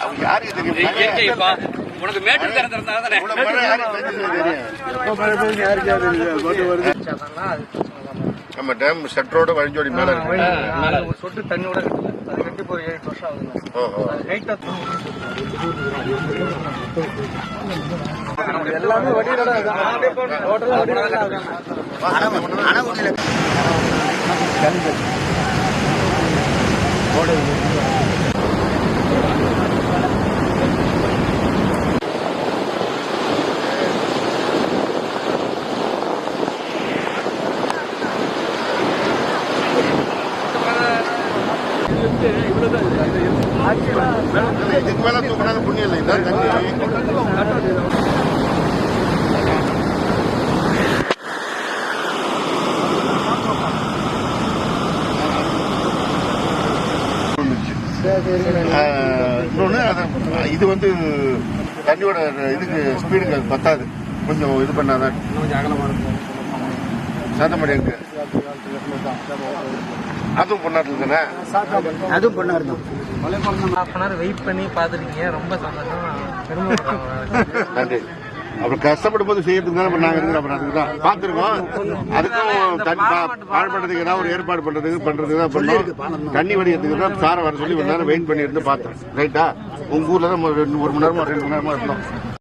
அவங்க யாருக்கு தெரியும்? உனக்கு மேட்டூர் திறந்தானே நம்ம டேம் ஷட்டரோட வழிஞ்சோடி மேல ஒரு சொட்டு தண்ணியோட கட்டல. அது கட்டி போய் 7 வருஷம் ஆகுது. எல்லாமே இதுக்கு மேல தூக்கினாலும் புண்ணியம் இல்லை. இதான் தண்ணி இன்னொன்னு இது வந்து தண்ணியோட இதுக்கு ஸ்பீடுக்கு பத்தாது. கொஞ்சம் இது பண்ணாதான் சாத்தமடி இருக்கு. அதுவும் பொண்ணாரு தானே? அதுவும் பொண்ணாரு தான். வெயிட் பண்ணி பாத்துருக்கீங்க. ரொம்ப சந்தோஷம். நன்றி. அப்புறம் கஷ்டப்படும் போது செய்யறதுக்கு தானே நாங்க இருக்கிறோம். அப்புறம் அதுக்கு தான் பார்த்துருக்கோம். அதுக்கும் பாழ்படுறதுக்கு ஏதாவது ஒரு ஏற்பாடு பண்றதுக்கு தான் பண்ணோம். தண்ணி வடிக்கிறதுக்கு தான் சாரை வர சொல்லி ஒரு நேரம் வெயிட் பண்ணி இருந்து பார்த்தோம். ரைட்டா? உங்க ஊர்ல தான் 1 மணி நேரமா 2 மணி நேரமா இருந்தோம்.